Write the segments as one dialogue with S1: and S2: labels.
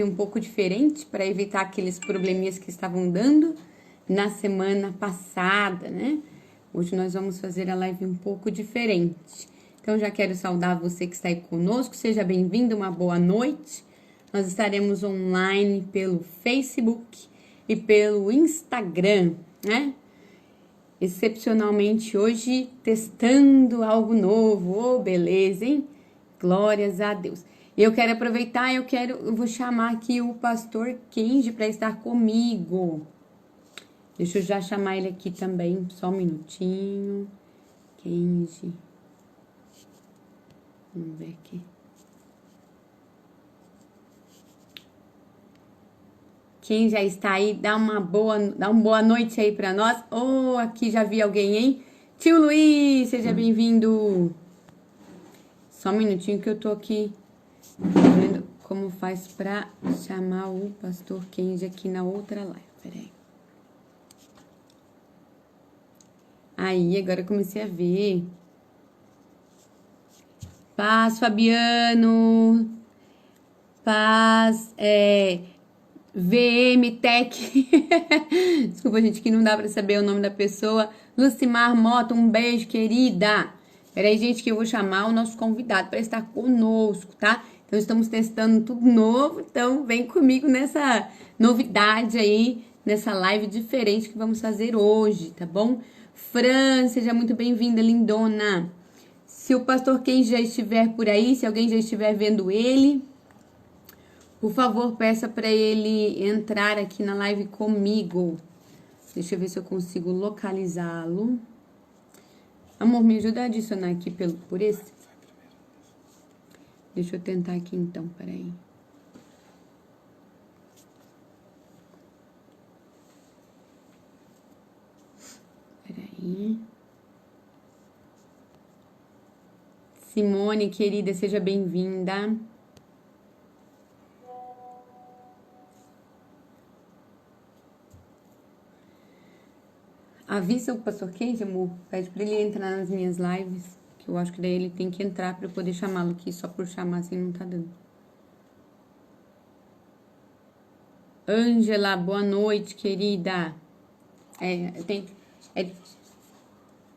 S1: um pouco diferente para evitar aqueles probleminhas que estavam dando na semana passada, né? Hoje nós vamos fazer a live um pouco diferente. Então já quero saudar você que está aí conosco, seja bem-vindo, uma boa noite. Nós estaremos online pelo Facebook e pelo Instagram, né? Excepcionalmente hoje testando algo novo, oh, beleza, hein? Glórias a Deus. Eu quero aproveitar, eu vou chamar aqui o pastor Kenji para estar comigo. Deixa eu já chamar ele aqui também, só um minutinho. Kenji. Vamos ver aqui. Quem já está aí, dá uma boa noite aí para nós. Oh, aqui já vi alguém, hein? Tio Luiz, seja bem-vindo. Só um minutinho que eu tô aqui vendo como faz para chamar o pastor Kenji aqui na outra live. Peraí. Aí, agora eu comecei a ver. Paz, Fabiano. Paz, VM Tech. Desculpa, gente, que não dá para saber o nome da pessoa. Lucimar Mota, um beijo, querida. Peraí, gente, que eu vou chamar o nosso convidado para estar conosco, tá? Então, estamos testando tudo novo. Então, vem comigo nessa novidade aí, nessa live diferente que vamos fazer hoje, tá bom? Fran, seja muito bem-vinda, lindona. Se o pastor Ken já estiver por aí, se alguém já estiver vendo ele, por favor, peça para ele entrar aqui na live comigo. Deixa eu ver se eu consigo localizá-lo. Amor, me ajuda a adicionar aqui por esse? Deixa eu tentar aqui então, peraí. Peraí. Simone, querida, seja bem-vinda. Avisa o pastor Kenji, amor. Pede para ele entrar nas minhas lives. Que eu acho que daí ele tem que entrar para eu poder chamá-lo aqui. Só por chamar assim não tá dando. Ângela, boa noite, querida. É,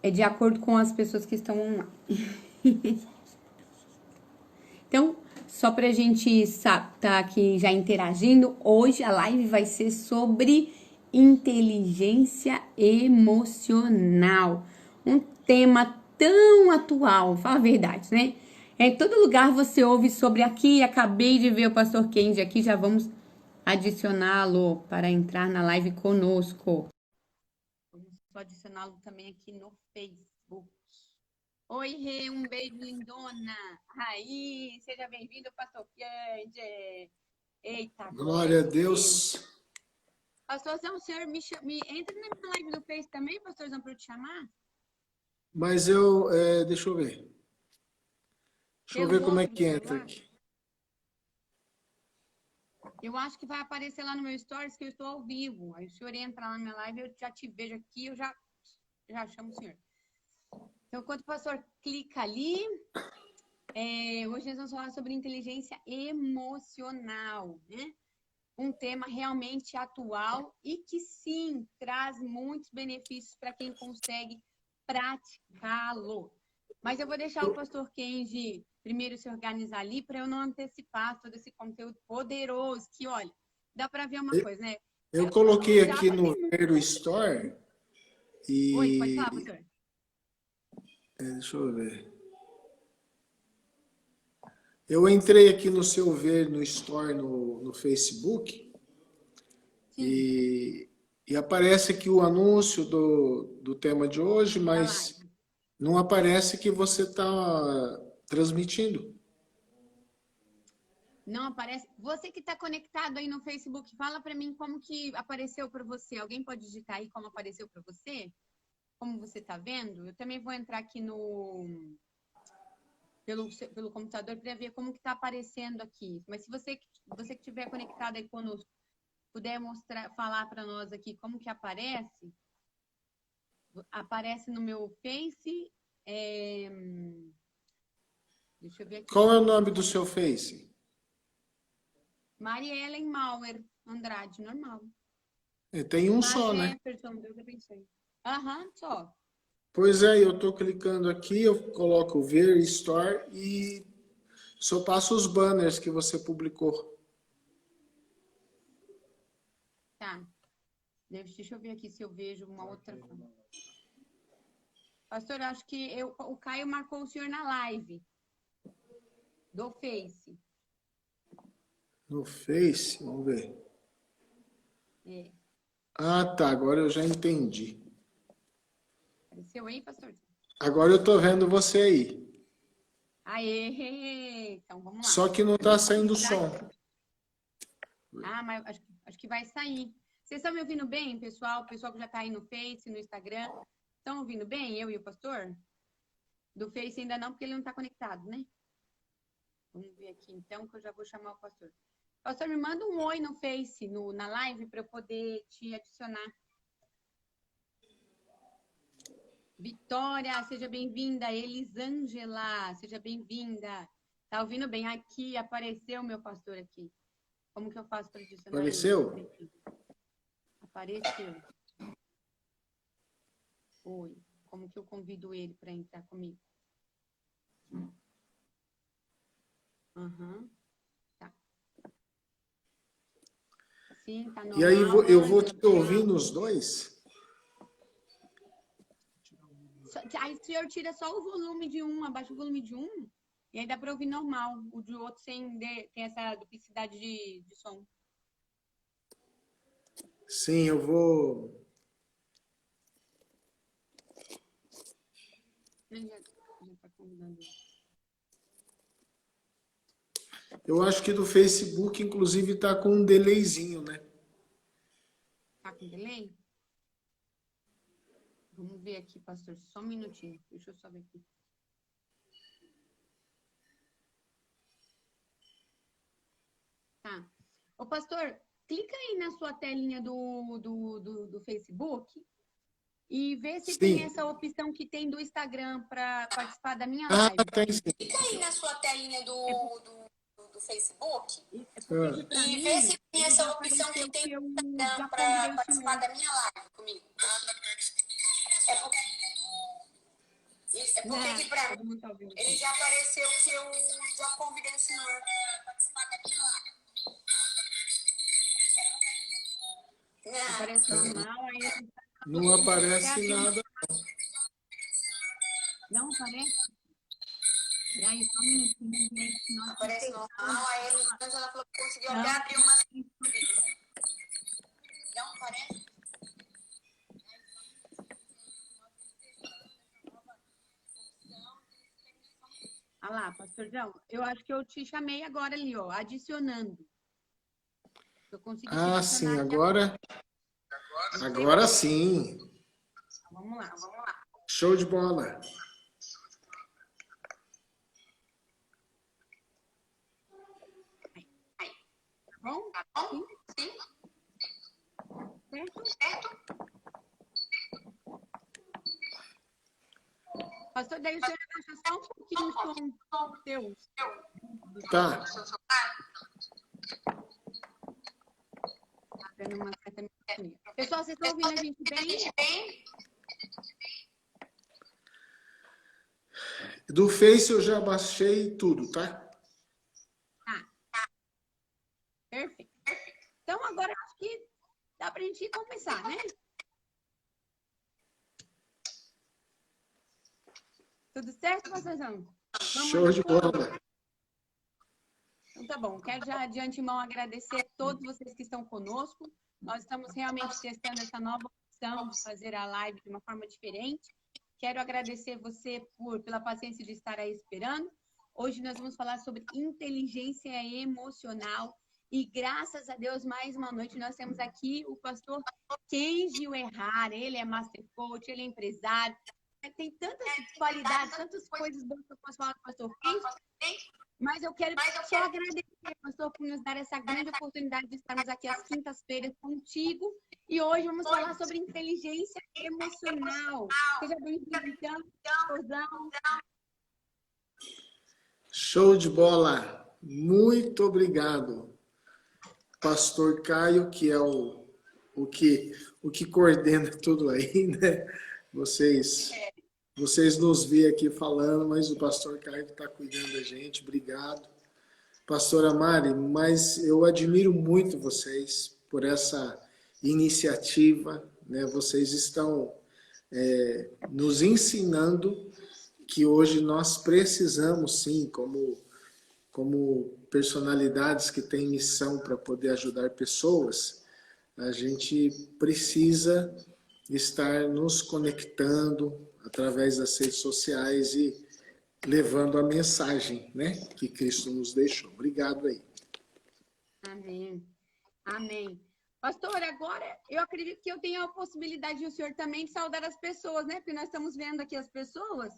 S1: é de acordo com as pessoas que estão online. Então, só pra gente estar aqui já interagindo, hoje a live vai ser sobre inteligência emocional. Um tema tão atual, fala a verdade, né? Em todo lugar você ouve sobre aqui, acabei de ver o pastor Kenji aqui, já vamos adicioná-lo para entrar na live conosco. Vamos só adicioná-lo também aqui no Facebook. Oi, Rê, um beijo, lindona. Aí, seja bem-vindo, pastor Kenji. Eita,
S2: glória a Deus.
S1: Pastorzão, o senhor me entra na minha live do Face também, pastorzão, para eu te chamar?
S2: Mas deixa eu ver. Deixa eu
S1: Pelo
S2: ver como é
S1: outro
S2: que entra
S1: celular?
S2: aqui.
S1: Eu acho que vai aparecer lá no meu Stories que eu estou ao vivo. Aí o senhor entra lá na minha live, eu já te vejo aqui, eu já chamo o senhor. Então, enquanto o pastor clica ali, hoje nós vamos falar sobre inteligência emocional, né? Um tema realmente atual e que sim, traz muitos benefícios para quem consegue praticá-lo. Mas eu vou deixar o pastor Kenji primeiro se organizar ali para eu não antecipar todo esse conteúdo poderoso que, olha, dá para ver uma coisa, né?
S2: Eu
S1: O
S2: coloquei aqui
S1: Java
S2: no
S1: tem muito...
S2: Vero Store
S1: Oi, pode
S2: e
S1: falar, pastor.
S2: deixa eu ver. Eu entrei aqui no seu Ver no Store no Facebook
S1: Sim,
S2: e aparece aqui o anúncio do tema de hoje,
S1: da
S2: mas
S1: live.
S2: não aparece que você está transmitindo.
S1: Não aparece. Você que está conectado aí no Facebook, fala para mim como que apareceu para você. Alguém pode digitar aí como apareceu para você? Como você está vendo? Eu também vou entrar aqui pelo computador para ver como que está aparecendo aqui. Mas se você que estiver conectado aí conosco, puder falar para nós aqui como que aparece no meu Face. Deixa eu ver aqui
S2: Qual
S1: como
S2: é o
S1: que
S2: nome do
S1: aparece.
S2: seu Face?
S1: Mariellen Mauer Andrade, normal.
S2: Tem um só, né?
S1: Jefferson, Deus abençoe. Aham, só.
S2: Pois é, eu estou clicando aqui, eu coloco ver Store e só passo os banners que você publicou.
S1: Tá. Deixa eu ver aqui se eu vejo uma outra coisa. Pastor, eu acho que o Caio marcou o senhor na live do Face.
S2: No Face, vamos ver.
S1: É.
S2: Ah, tá, agora eu já entendi.
S1: Apareceu aí, pastor?
S2: Agora eu tô vendo você aí.
S1: Aê! Então, vamos lá.
S2: Só que não tá saindo som.
S1: Ah, mas acho que vai sair. Vocês estão me ouvindo bem, pessoal? O pessoal que já está aí no Face, no Instagram. Estão ouvindo bem, eu e o pastor? Do Face ainda não, porque ele não está conectado, né? Vamos ver aqui, então, que eu já vou chamar o pastor. Pastor, me manda um oi no Face, na live, para eu poder te adicionar. Vitória, seja bem-vinda. Elisângela, seja bem-vinda. Tá ouvindo bem? Aqui, apareceu meu pastor aqui. Como que eu faço para adicionar
S2: Apareceu?
S1: ele? Apareceu. Oi. Como que eu convido ele para entrar comigo? Aham. Tá. Sim, tá normal.
S2: E aí eu vou te ouvir nos dois?
S1: Aí o senhor tira só o volume de um, abaixa o volume de um, e aí dá para ouvir normal. O de outro tem essa duplicidade de som.
S2: Sim, eu vou.
S1: Já tá convidando.
S2: Eu acho que do Facebook, inclusive, tá com um delayzinho, né?
S1: Tá com delay? Vamos ver aqui, pastor. Só um minutinho. Deixa eu só ver aqui. Tá. Ô, pastor, clica aí na sua telinha do Facebook e vê se tem essa opção que tem do Instagram para participar da minha live.
S2: Tem sim.
S3: Clica aí na sua telinha do Facebook
S1: E
S3: vê se tem essa opção que tem
S1: eu já
S3: para
S1: convidei o
S3: participar
S1: senhor.
S3: da minha live comigo. É porque aqui pra mim, ele já apareceu que eu já convidei o senhor para participar da minha live.
S1: Aparece normal, aí
S2: Não aparece nada.
S1: não aparece? E aí, só um minutinho.
S3: Aparece normal, aí ela falou que conseguiu até abrir uma entrevista. Não aparece?
S1: Ah lá, pastor João, eu acho que eu te chamei agora ali, ó, adicionando. Eu consegui te adicionar
S2: Sim,
S1: aqui
S2: agora sim.
S1: Vamos lá.
S2: Show de bola.
S1: Tá bom?
S3: Sim.
S1: Certo? Pastor, daí o senhor abaixa só um pouquinho o som seu.
S2: Tá.
S1: Tá dando uma certa microfonia. Pessoal, vocês estão ouvindo a gente bem?
S2: Do Face eu já baixei tudo, tá?
S1: Tá. Perfeito. Então, agora acho que dá pra gente começar, né? Tudo certo, pastorzão?
S2: Show de bola.
S1: Então, tá bom. Quero já de antemão agradecer a todos vocês que estão conosco. Nós estamos realmente testando essa nova opção de fazer a live de uma forma diferente. Quero agradecer você pela paciência de estar aí esperando. Hoje nós vamos falar sobre inteligência emocional. E graças a Deus, mais uma noite, nós temos aqui o pastor Kenji Uehara. Ele é master coach, ele é empresário. Tem tantas qualidades, tantas coisas boas que eu posso falar com o pastor Kenji. Mas eu quero só agradecer, pastor, por nos dar essa grande oportunidade de estarmos aqui às quintas-feiras contigo. E hoje vamos falar sobre inteligência emocional. Seja bem-vindo, então, pastorzão.
S2: Show de bola. Muito obrigado. pastor Caio, que é o que coordena tudo aí, né? Vocês, vocês nos veem aqui falando, mas o pastor Caio está cuidando da gente. Obrigado. Pastora Mari, mas eu admiro muito vocês por essa iniciativa, né? Vocês estão nos ensinando que hoje nós precisamos, sim, como personalidades que têm missão para poder ajudar pessoas, a gente precisa estar nos conectando através das redes sociais e levando a mensagem, né, que Cristo nos deixou. Obrigado aí.
S1: Amém. Amém. Pastor, agora eu acredito que eu tenho a possibilidade de o senhor também saudar as pessoas, né? Porque nós estamos vendo aqui as pessoas,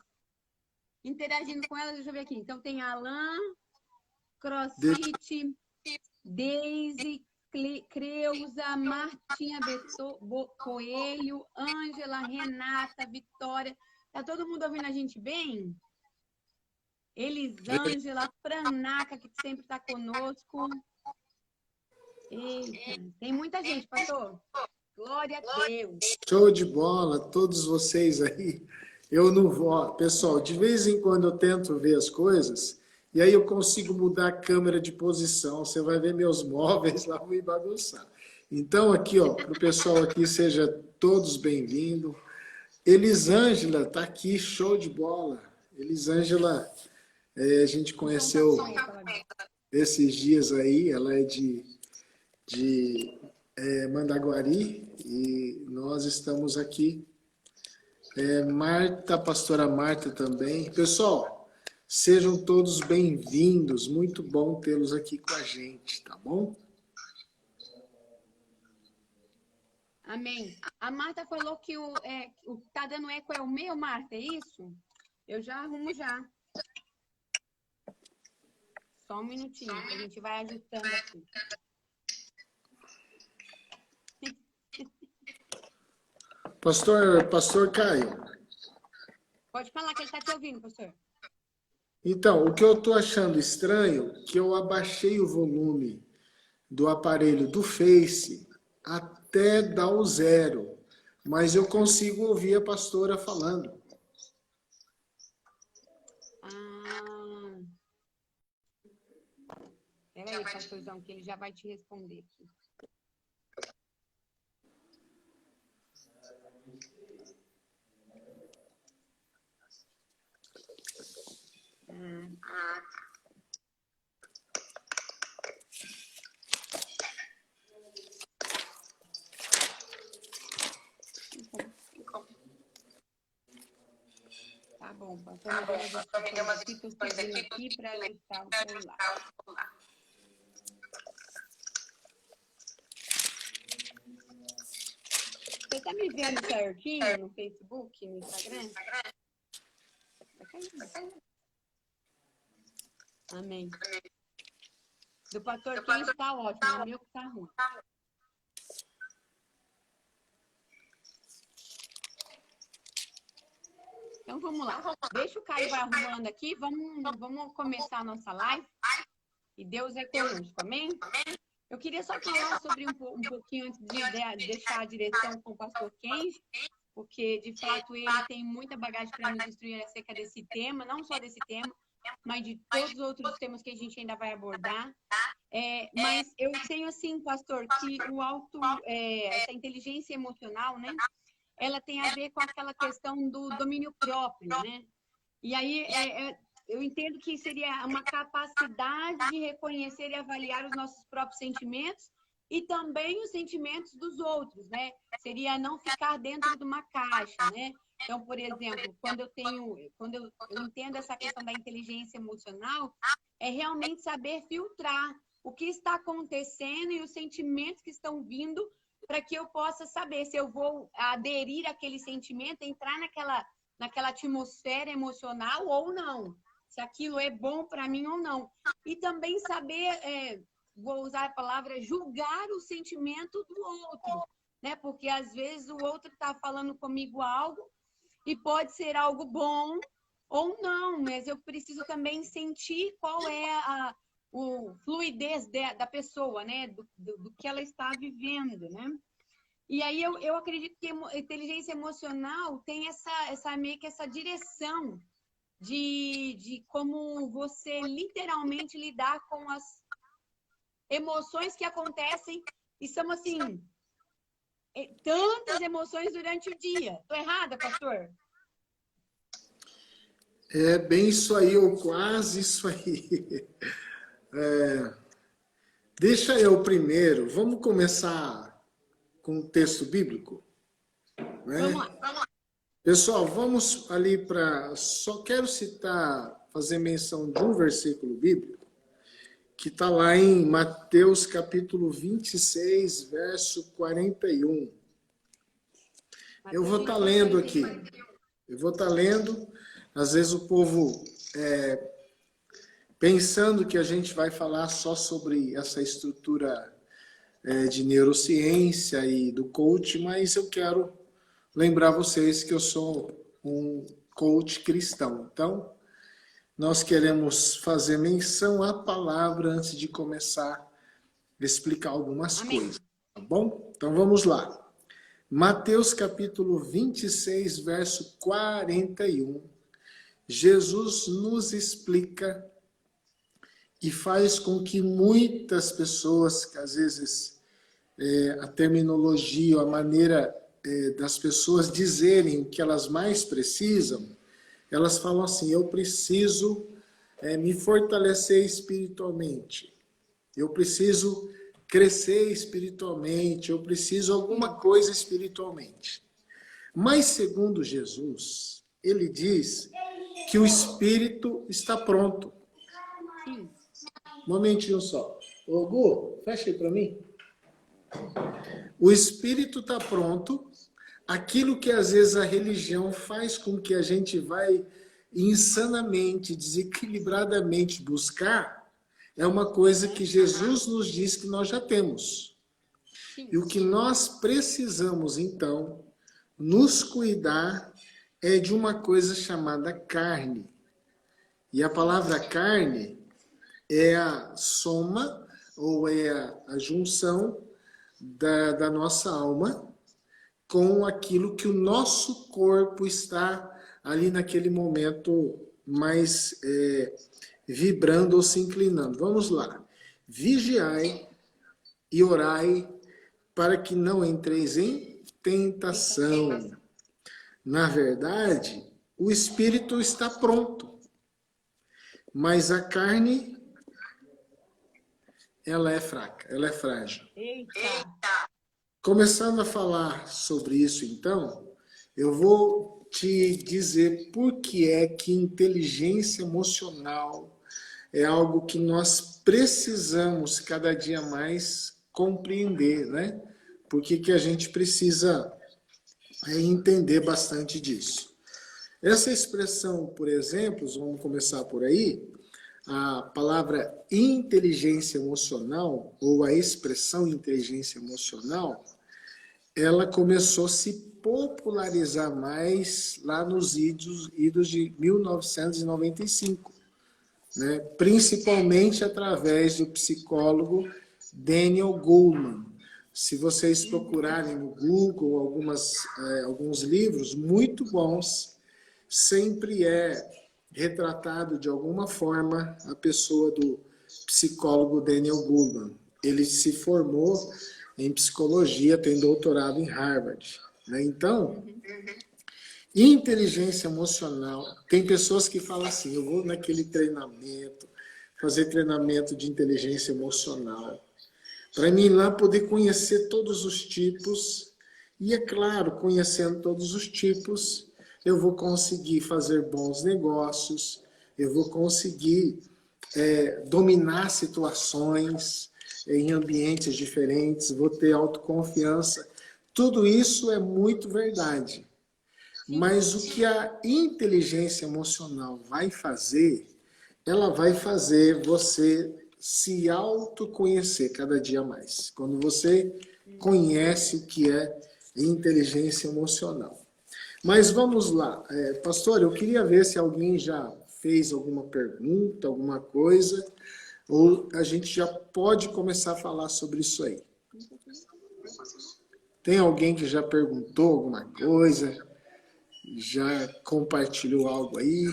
S1: interagindo com elas. Deixa eu ver aqui. Então tem Alan, CrossFit, Deise, Creuza, Martinha Coelho, Ângela, Renata, Vitória. Tá todo mundo ouvindo a gente bem? Elisângela, Franaca, que sempre está conosco. Eita, tem muita gente, pastor. Glória a Deus.
S2: Show de bola, todos vocês aí. Eu não vou, pessoal, de vez em quando eu tento ver as coisas, e aí eu consigo mudar a câmera de posição. Você vai ver meus móveis lá, vou bagunçar. Então, aqui, ó, para o pessoal aqui, seja todos bem-vindos. Elisângela está aqui, show de bola. Elisângela, a gente conheceu esses dias aí, ela é de Mandaguari, e nós estamos aqui. Marta, pastora Marta também. Pessoal, sejam todos bem-vindos, muito bom tê-los aqui com a gente, tá bom?
S1: Amém. A Marta falou que o que tá dando eco é o meu, Marta, é isso? Eu já arrumo já. Só um minutinho, que a gente vai ajustando aqui.
S2: Pastor Caio.
S1: Pode falar que ele está te ouvindo, pastor.
S2: Então, o que eu estou achando estranho é que eu abaixei o volume do aparelho do Face até dar o 0, mas eu consigo ouvir a pastora falando.
S1: Peraí, pastorzão, que ele já vai te responder aqui. Tá bom, pastor, me deu umas instruções aqui para ajustar o celular. Você está me vendo certinho no Facebook, no Instagram? Amém. Do pastor Kim está ótimo, o meu que está ruim. Então vamos lá. Deixa o Caio vai arrumando aqui, vamos começar a nossa live. E Deus é conosco, amém? Eu queria só falar sobre um pouquinho antes de deixar a direção com o pastor Kenji, porque de fato ele tem muita bagagem para nos instruir acerca desse tema, não só desse tema, mas de todos os outros temas que a gente ainda vai abordar. Mas eu tenho assim, pastor, que essa inteligência emocional, né? Ela tem a ver com aquela questão do domínio próprio, né? E aí eu entendo que seria uma capacidade de reconhecer e avaliar os nossos próprios sentimentos e também os sentimentos dos outros, né? Seria não ficar dentro de uma caixa, né? Então, por exemplo, quando eu entendo essa questão da inteligência emocional, é realmente saber filtrar o que está acontecendo e os sentimentos que estão vindo para que eu possa saber se eu vou aderir àquele sentimento, entrar naquela atmosfera emocional ou não, se aquilo é bom para mim ou não. E também saber, vou usar a palavra, julgar o sentimento do outro, né? Porque às vezes o outro está falando comigo algo e pode ser algo bom ou não, mas eu preciso também sentir qual é fluidez da pessoa, né? Do que ela está vivendo, né? E aí eu acredito que inteligência emocional tem meio que essa direção de como você literalmente lidar com as emoções que acontecem e são assim, tantas emoções durante o dia. Tô errada, pastor?
S2: É bem isso aí, ou quase isso aí. Deixa eu primeiro, vamos começar com o texto bíblico, né?
S1: Vamos lá.
S2: Pessoal, vamos ali para... Só quero citar, fazer menção de um versículo bíblico, que está lá em Mateus capítulo 26, verso 41. Eu vou estar lendo aqui. Eu vou estar lendo. Às vezes o povo, pensando que a gente vai falar só sobre essa estrutura de neurociência e do coach, mas eu quero lembrar vocês que eu sou um coach cristão. Então, nós queremos fazer menção à palavra antes de começar a explicar algumas coisas, tá bom? Então, vamos lá. Mateus capítulo 26, verso 41. Jesus nos explica e faz com que muitas pessoas, que às vezes a terminologia, a maneira das pessoas dizerem o que elas mais precisam, elas falam assim, eu preciso me fortalecer espiritualmente, eu preciso crescer espiritualmente, eu preciso alguma coisa espiritualmente. Mas segundo Jesus, ele diz que o espírito está pronto.
S1: Sim.
S2: Um momentinho só. Ô, Gu, fecha aí para mim. O espírito está pronto. Aquilo que às vezes a religião faz com que a gente vai insanamente, desequilibradamente buscar, é uma coisa que Jesus nos diz que nós já temos. E o que nós precisamos, então, nos cuidar é de uma coisa chamada carne. E a palavra carne é a soma, ou é a junção da nossa alma com aquilo que o nosso corpo está ali naquele momento mais vibrando ou se inclinando. Vamos lá. Vigiai e orai para que não entreis em tentação. Na verdade, o espírito está pronto, mas a carne, ela é fraca, ela é frágil.
S1: Eita!
S2: Começando a falar sobre isso, então, eu vou te dizer por que é que inteligência emocional é algo que nós precisamos cada dia mais compreender, né? Por que a gente precisa entender bastante disso. Essa expressão, por exemplo, vamos começar por aí, a palavra inteligência emocional, ou a expressão inteligência emocional, ela começou a se popularizar mais lá nos idos de 1995, né? Principalmente através do psicólogo Daniel Goleman. Se vocês procurarem no Google alguns livros muito bons, sempre é retratado de alguma forma a pessoa do psicólogo Daniel Goleman. Ele se formou em psicologia, tem doutorado em Harvard, né? Então, inteligência emocional, tem pessoas que falam assim, eu vou naquele treinamento, fazer treinamento de inteligência emocional, para mim lá poder conhecer todos os tipos, e é claro, conhecendo todos os tipos, eu vou conseguir fazer bons negócios, eu vou conseguir dominar situações em ambientes diferentes, vou ter autoconfiança. Tudo isso é muito verdade. Mas o que a inteligência emocional vai fazer, ela vai fazer você se autoconhecer cada dia mais. Quando você conhece o que é inteligência emocional. Mas vamos lá. Pastor, eu queria ver se alguém já fez alguma pergunta, alguma coisa, Ou a gente já pode começar a falar sobre isso aí? Tem alguém que já perguntou alguma coisa? Já compartilhou algo aí?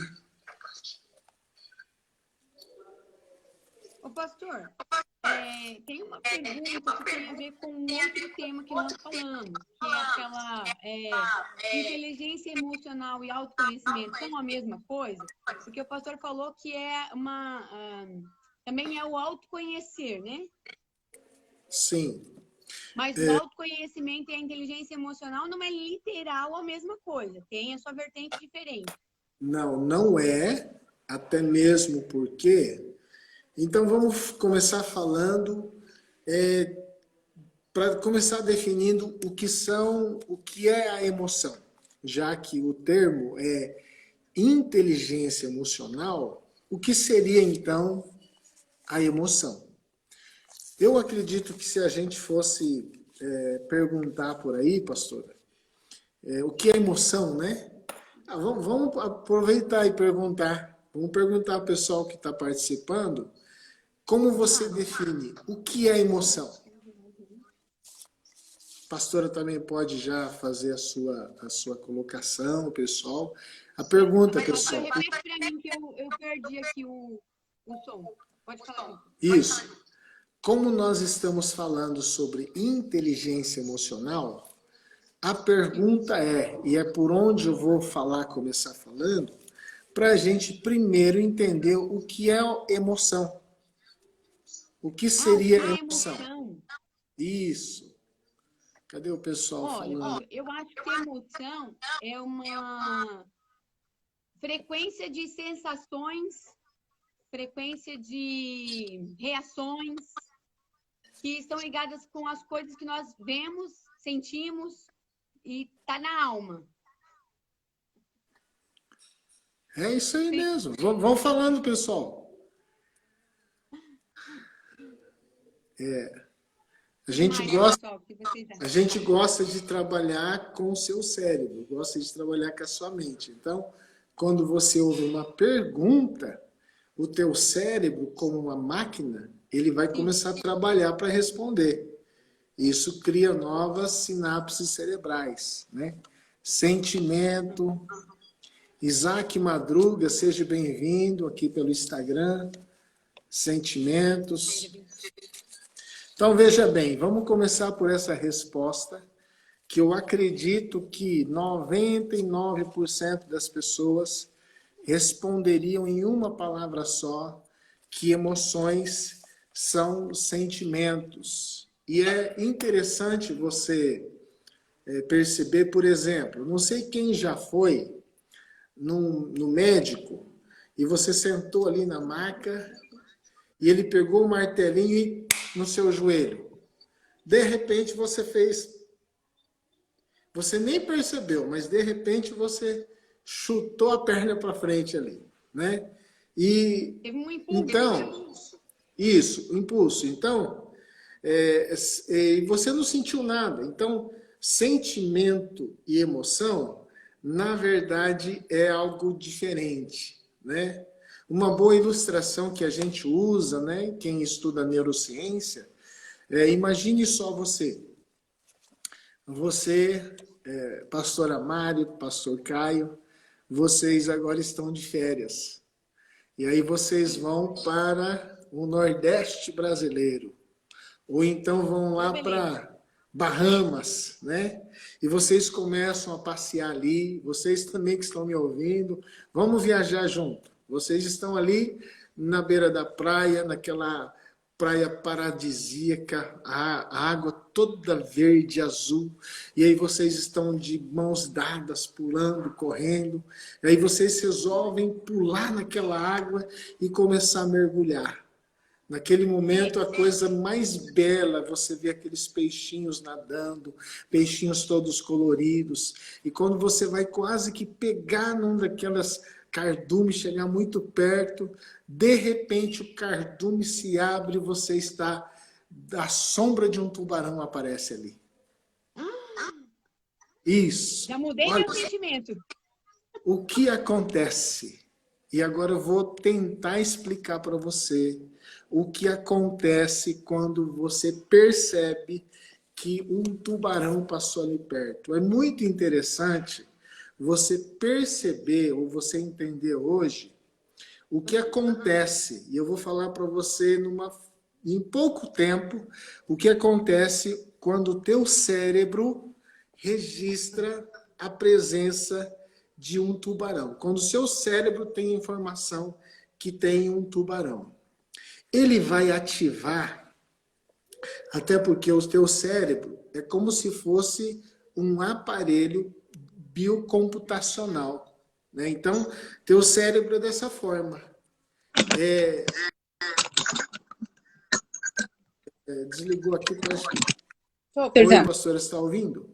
S1: Ô, pastor, tem uma pergunta que tem a ver com um outro tema que nós falamos, que é aquela inteligência emocional e autoconhecimento são a mesma coisa? Porque o pastor falou que também é o autoconhecer, né?
S2: Sim.
S1: Mas o autoconhecimento e a inteligência emocional não é literal a mesma coisa, tem a sua vertente diferente.
S2: Não, não é, até mesmo porque... Então, vamos começar falando, para começar definindo o que é a emoção, já que o termo é inteligência emocional, o que seria, então, a emoção? Eu acredito que se a gente fosse perguntar por aí, pastora, o que é emoção, né? Vamos aproveitar e perguntar. Vamos perguntar ao pessoal que está participando, como você define o que é emoção? A pastora também pode já fazer a sua colocação, pessoal. A pergunta, pessoal...
S1: Repete para mim que eu perdi aqui o som. Pode falar.
S2: Isso. Como nós estamos falando sobre inteligência emocional, a pergunta e é por onde eu vou começar falando, para a gente primeiro entender o que é emoção. O que seria emoção? Isso. Cadê o pessoal falando?
S1: Olha, eu acho que emoção é uma frequência de sensações, frequência de reações que estão ligadas com as coisas que nós vemos, sentimos e tá na alma.
S2: É isso aí mesmo. Vão falando, pessoal. A gente gosta de trabalhar com o seu cérebro, gosta de trabalhar com a sua mente. Então, quando você ouve uma pergunta, o teu cérebro, como uma máquina, ele vai começar a trabalhar para responder. Isso cria novas sinapses cerebrais, né? Sentimento. Isaac Madruga, seja bem-vindo aqui pelo Instagram. Sentimentos. Então, veja bem, vamos começar por essa resposta, que eu acredito que 99% das pessoas responderiam em uma palavra só, que emoções são sentimentos. E é interessante você perceber, por exemplo, não sei quem já foi no médico e você sentou ali na maca e ele pegou o martelinho no seu joelho. De repente você nem percebeu, mas de repente você chutou a perna para frente ali, né? E
S1: teve um impulso.
S2: Então, isso, impulso. Então, você não sentiu nada. Então, sentimento e emoção, na verdade, é algo diferente, né? Uma boa ilustração que a gente usa, né? Quem estuda neurociência, imagine só você. Você, pastora Mário, pastor Caio, vocês agora estão de férias. E aí vocês vão para o Nordeste brasileiro. Ou então vão lá para Bahamas, né? E vocês começam a passear ali, vocês também que estão me ouvindo, vamos viajar junto. Vocês estão ali na beira da praia, naquela praia paradisíaca, a água toda verde, azul, e aí vocês estão de mãos dadas, pulando, correndo, e aí vocês resolvem pular naquela água e começar a mergulhar. Naquele momento, a coisa mais bela, você vê aqueles peixinhos nadando, peixinhos todos coloridos, e quando você vai quase que pegar num daquelas cardumes, chegar muito perto, de repente o cardume se abre e você está, a sombra de um tubarão aparece ali. Isso.
S1: Já mudei meu sentimento.
S2: O que acontece? E agora eu vou tentar explicar para você o que acontece quando você percebe que um tubarão passou ali perto. É muito interessante você perceber ou você entender hoje o que acontece. E eu vou falar para você em pouco tempo o que acontece quando o teu cérebro registra a presença de um tubarão. Quando o seu cérebro tem informação que tem um tubarão. Ele vai ativar, até porque o teu cérebro é como se fosse um aparelho biocomputacional, né? Então, teu cérebro é dessa forma. Desligou aqui, parece que... Oi, pastora, está ouvindo?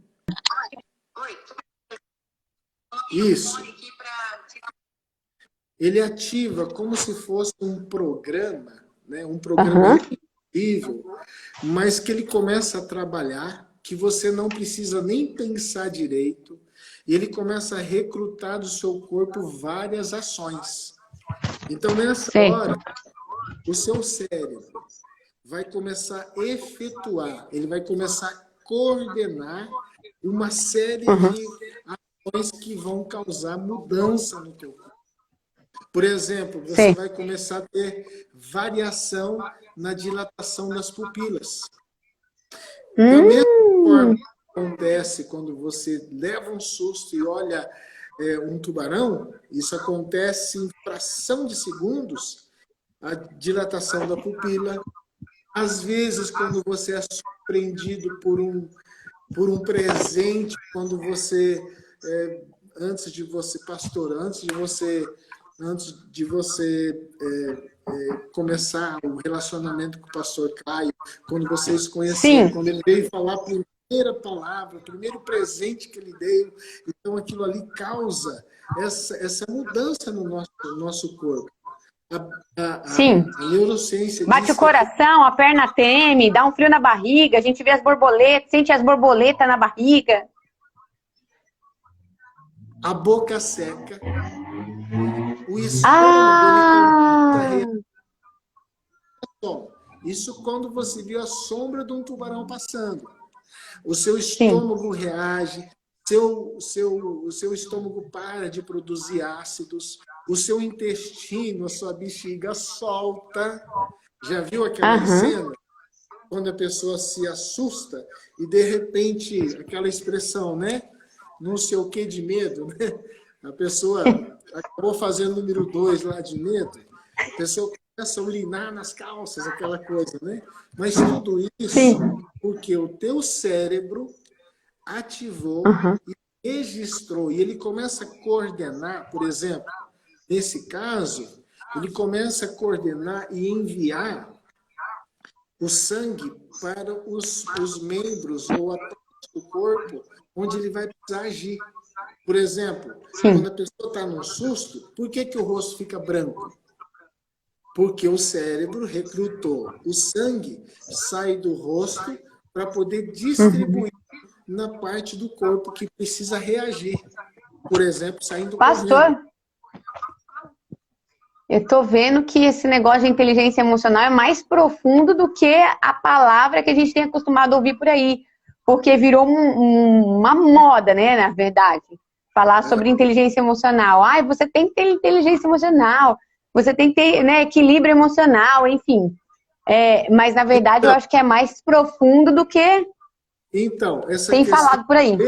S3: Oi.
S2: Isso. Ele ativa como se fosse um programa, né? Um programa incrível, mas que ele começa a trabalhar, que você não precisa nem pensar direito, e ele começa a recrutar do seu corpo várias ações. Então, nessa hora, o seu cérebro vai começar a efetuar, ele vai começar a coordenar uma série de ações que vão causar mudança no teu corpo. Por exemplo, você vai começar a ter variação na dilatação das pupilas. Da mesma forma que acontece quando você leva um susto e olha um tubarão, isso acontece em fração de segundos, a dilatação da pupila. Às vezes, quando você é surpreendido por um presente, quando você, antes de você, pastor, antes de você começar o relacionamento com o pastor Caio, quando vocês conheceram, quando ele veio falar a primeira palavra, o primeiro presente que ele deu, então aquilo ali causa essa mudança no nosso corpo. A neurociência
S1: bate o coração, a perna treme, dá um frio na barriga, a gente vê as borboletas, sente as borboletas na barriga.
S2: A boca seca. O estômago, isso quando você viu a sombra de um tubarão passando. O seu estômago reage, o seu estômago para de produzir ácidos, o seu intestino, a sua bexiga solta. Já viu aquela cena? Quando a pessoa se assusta e, de repente, aquela expressão, né? Não sei o que de medo, né? A pessoa acabou fazendo o número 2 lá de medo, a pessoa começa a urinar nas calças, aquela coisa, né? Mas tudo isso porque o teu cérebro ativou e registrou, e ele começa a coordenar, por exemplo, nesse caso, ele começa a coordenar e enviar o sangue para os membros ou a parte do corpo onde ele vai precisar agir. Por exemplo, quando a pessoa está num susto, por que o rosto fica branco? Porque o cérebro recrutou o sangue, sai do rosto para poder distribuir na parte do corpo que precisa reagir. Por exemplo, saindo correndo.
S1: Eu estou vendo que esse negócio de inteligência emocional é mais profundo do que a palavra que a gente tem acostumado a ouvir por aí. Porque virou uma moda, né, na verdade. Falar sobre inteligência emocional. Ai, você tem que ter inteligência emocional. Você tem que ter, né, equilíbrio emocional, enfim. Mas, na verdade, eu acho que é mais profundo do que tem falado por aí.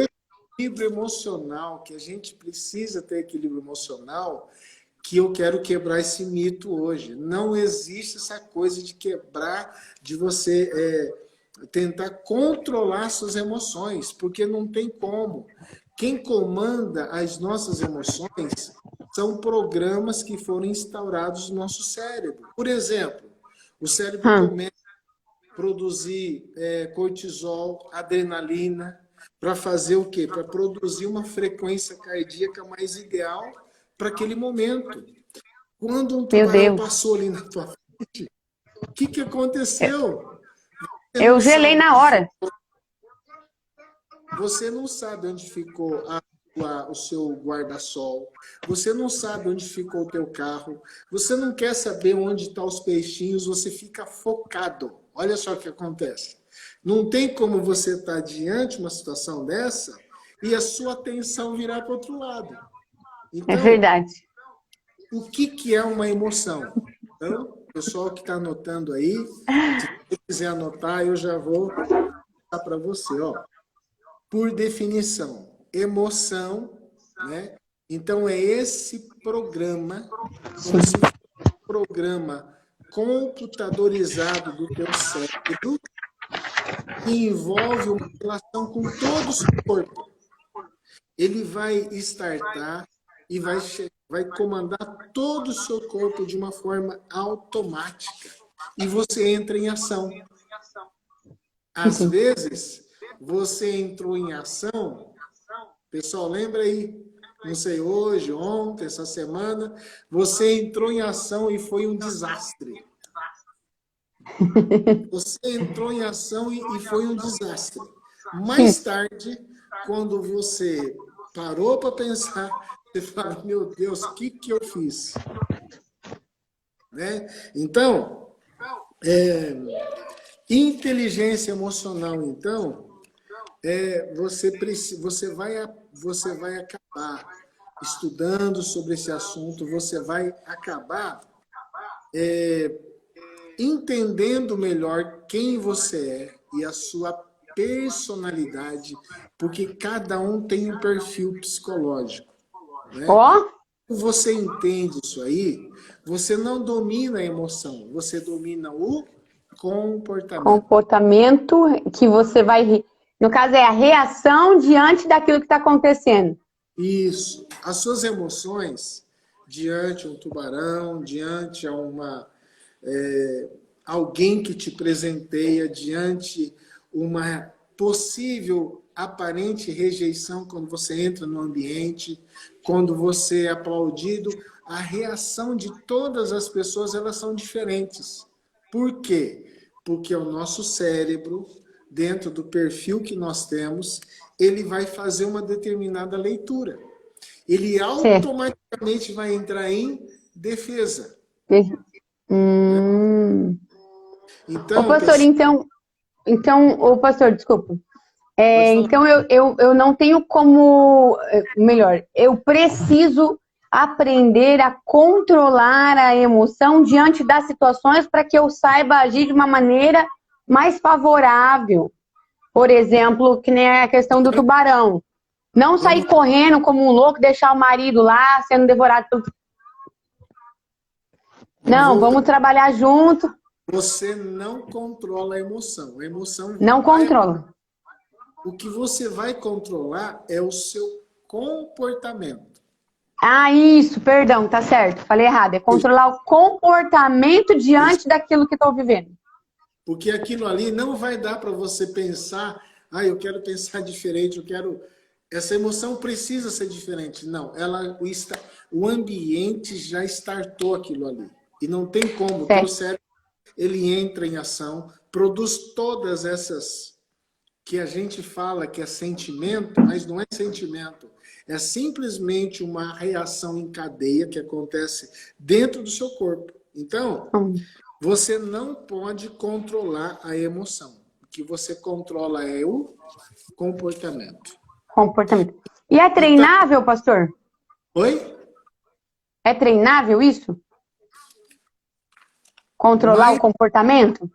S2: Equilíbrio emocional, que a gente precisa ter equilíbrio emocional, que eu quero quebrar esse mito hoje. Não existe essa coisa de quebrar, de você tentar controlar suas emoções, porque não tem como. Quem comanda as nossas emoções são programas que foram instaurados no nosso cérebro. Por exemplo, o cérebro começa a produzir cortisol, adrenalina, para fazer o quê? Para produzir uma frequência cardíaca mais ideal para aquele momento. Quando um tubarão passou ali na tua frente, o que aconteceu?
S1: Eu gelei na hora.
S2: Você não sabe onde ficou a o seu guarda-sol, você não sabe onde ficou o teu carro, você não quer saber onde estão os peixinhos, você fica focado. Olha só o que acontece. Não tem como você estar diante de uma situação dessa e a sua atenção virar para o outro lado.
S1: É
S2: Então,
S1: verdade.
S2: o que é uma emoção? Então, pessoal que está anotando aí, se você quiser anotar, eu já vou dar para você. Ó. Por definição, emoção, né? Então, é esse programa, como se fosse um programa computadorizado do teu cérebro, que envolve uma relação com todo o seu corpo. Ele vai startar e vai comandar todo o seu corpo de uma forma automática. E você entra em ação. Às vezes, você entrou em ação, pessoal, lembra aí, não sei, hoje, ontem, essa semana, você entrou em ação e foi um desastre. Você entrou em ação e foi um desastre. Mais tarde, quando você parou para pensar, você fala, meu Deus, o que eu fiz? Né? Então, inteligência emocional, então, você vai acabar estudando sobre esse assunto, você vai acabar entendendo melhor quem você é e a sua personalidade, porque cada um tem um perfil psicológico. Né?
S1: Ó,
S2: Quando você entende isso aí, você não domina a emoção, você domina o comportamento.
S1: comportamento que você vai... No caso, é a reação diante daquilo que está acontecendo.
S2: Isso. As suas emoções diante de um tubarão, diante a alguém que te presenteia, diante uma possível aparente rejeição quando você entra no ambiente, quando você é aplaudido, a reação de todas as pessoas, elas são diferentes. Por quê? Porque o nosso cérebro, dentro do perfil que nós temos, ele vai fazer uma determinada leitura. Ele automaticamente vai entrar em defesa. Então,
S1: Ô, pastor, ô, pastor, desculpa. Então, eu não tenho como... Melhor, eu preciso aprender a controlar a emoção diante das situações para que eu saiba agir de uma maneira mais favorável. Por exemplo, que nem a questão do tubarão. Não sair correndo como um louco, deixar o marido lá sendo devorado pelo... Não, vamos trabalhar junto.
S2: Você não controla a emoção. A emoção
S1: não controla.
S2: O que você vai controlar é o seu comportamento.
S1: Ah, isso, perdão, tá certo. Falei errado. É controlar o comportamento diante daquilo que estou vivendo.
S2: Porque aquilo ali não vai dar para você pensar, eu quero pensar diferente, essa emoção precisa ser diferente. Não, o ambiente já startou aquilo ali. E não tem como. O teu cérebro, ele entra em ação, produz todas essas que a gente fala que é sentimento, mas não é sentimento. É simplesmente uma reação em cadeia que acontece dentro do seu corpo. Então, você não pode controlar a emoção. O que você controla é o comportamento.
S1: Comportamento. E é treinável, então, pastor?
S2: Oi?
S1: É treinável isso? Controlar o comportamento?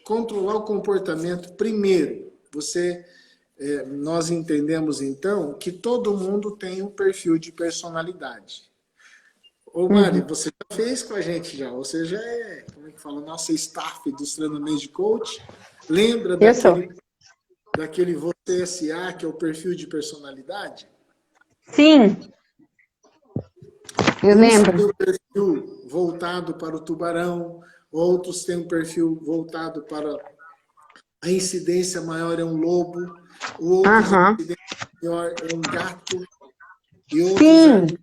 S2: Controlar o comportamento, primeiro, nós entendemos então que todo mundo tem um perfil de personalidade. Ô Mari, você já fez com a gente já, você já como é que fala, nossa staff dos treinamentos de coach, lembra daquele você SA, que é o perfil de personalidade?
S1: Sim, eu lembro.
S2: Tem um perfil voltado para o tubarão, outros têm um perfil voltado para a incidência maior é um lobo, outros a incidência maior é um gato, e outros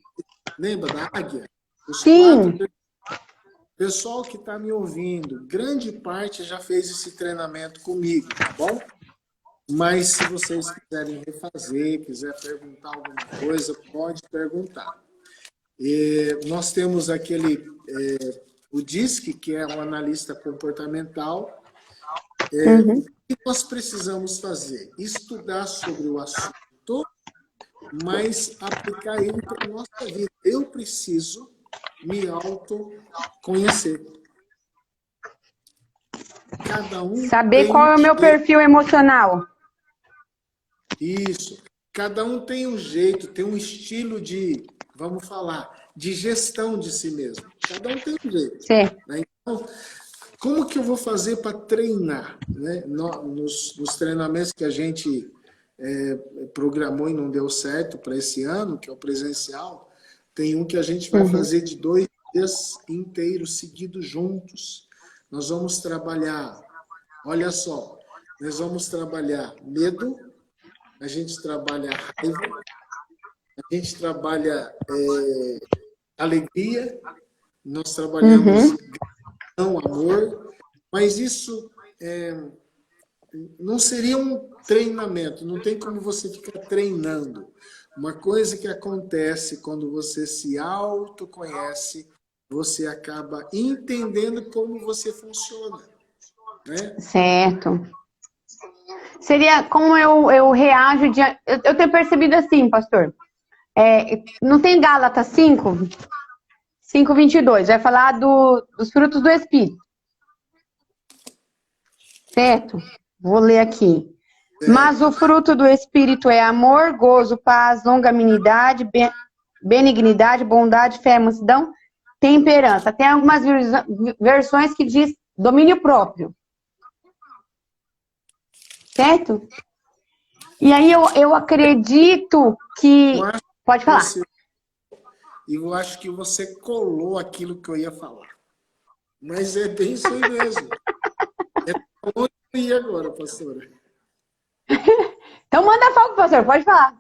S2: lembra da águia? Os quatro. Pessoal que está me ouvindo, grande parte já fez esse treinamento comigo, tá bom? Mas se vocês quiserem refazer, quiser perguntar alguma coisa, pode perguntar. Nós temos o DISC, que é um analista comportamental. O que nós precisamos fazer? Estudar sobre o assunto, mas aplicar ele para a nossa vida. Eu preciso me autoconhecer. Cada um
S1: Saber
S2: tem
S1: qual é o meu perfil emocional.
S2: Isso. Cada um tem um jeito, tem um estilo de, vamos falar, de gestão de si mesmo. Cada um tem um jeito.
S1: Certo.
S2: Né? Então, como que eu vou fazer para treinar? Né? Nos treinamentos que a gente programou e não deu certo para esse ano, que é o presencial, tem um que a gente vai fazer de 2 dias inteiros, seguidos juntos. Nós vamos trabalhar, olha só, nós vamos trabalhar medo, a gente trabalha raiva, a gente trabalha alegria, nós trabalhamos gratidão, amor, mas isso não seria um treinamento, não tem como você ficar treinando. Uma coisa que acontece quando você se autoconhece, você acaba entendendo como você funciona. Né?
S1: Certo. Seria como eu reajo diante... Eu tenho percebido assim, pastor. Não tem Gálatas 5:22, vai falar dos frutos do Espírito. Certo? Vou ler aqui. Mas o fruto do Espírito é amor, gozo, paz, longanimidade, benignidade, bondade, fé, mansidão, temperança. Tem algumas versões que diz domínio próprio. Certo? E aí eu acredito que... Pode falar.
S2: Eu acho que você colou aquilo que eu ia falar. Mas é bem isso aí mesmo. É onde eu ia agora, pastora.
S1: Então manda fogo, pastor, pode falar.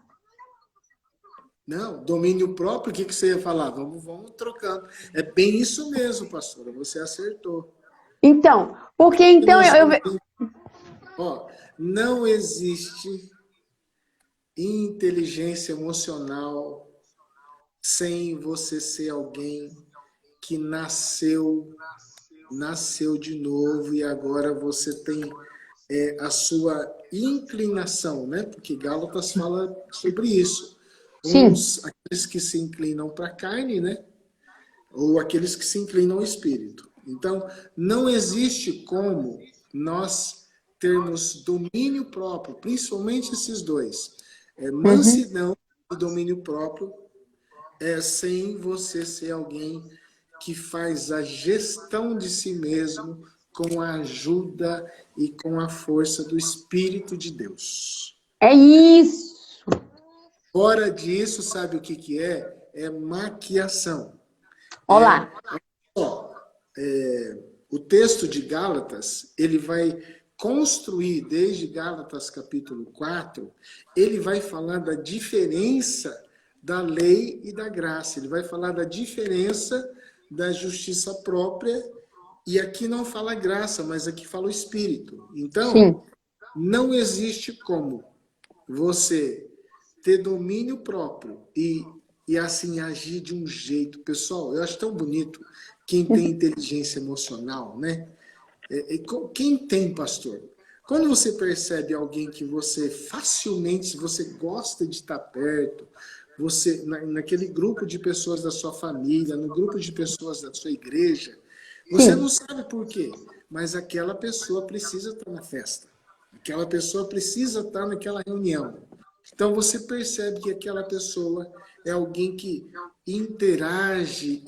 S2: Não, domínio próprio, o que você ia falar? Vamos trocando. É bem isso mesmo, pastora, você acertou.
S1: Então, porque então
S2: não existe inteligência emocional sem você ser alguém que nasceu de novo e agora você tem a sua inclinação, né? Porque Gálatas fala sobre isso. Aqueles que se inclinam para a carne, né? Ou aqueles que se inclinam ao espírito. Então, não existe como nós termos domínio próprio, principalmente esses dois. Mansidão e domínio próprio sem você ser alguém que faz a gestão de si mesmo com a ajuda e com a força do Espírito de Deus.
S1: É isso!
S2: Fora disso, sabe o que é? É maquiação.
S1: Olá!
S2: O texto de Gálatas, ele vai construir, desde Gálatas capítulo 4, ele vai falar da diferença da lei e da graça. Ele vai falar da diferença da justiça própria, e aqui não fala graça, mas aqui fala o Espírito. Então, não existe como você ter domínio próprio e assim agir de um jeito. Pessoal, eu acho tão bonito quem tem inteligência emocional, né? Quem tem, pastor? Quando você percebe alguém que você facilmente, você gosta de estar perto, você naquele grupo de pessoas da sua família, no grupo de pessoas da sua igreja, você não sabe por quê, mas aquela pessoa precisa estar na festa. Aquela pessoa precisa estar naquela reunião. Então você percebe que aquela pessoa é alguém que interage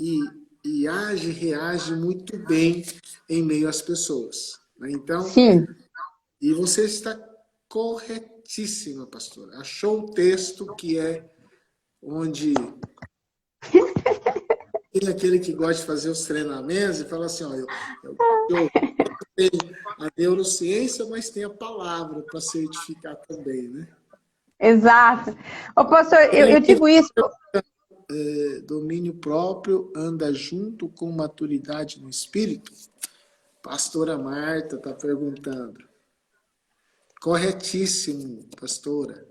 S2: e age, reage muito bem em meio às pessoas. Né? Então, e você está corretíssima, pastora. Achou o texto que é onde tem aquele que gosta de fazer os treinamentos e fala assim, ó, eu tenho a neurociência, mas tem a palavra para certificar também, né?
S1: Exato. Ô, pastor, eu digo isso...
S2: domínio próprio anda junto com maturidade no espírito? Pastora Marta está perguntando. Corretíssimo, pastora.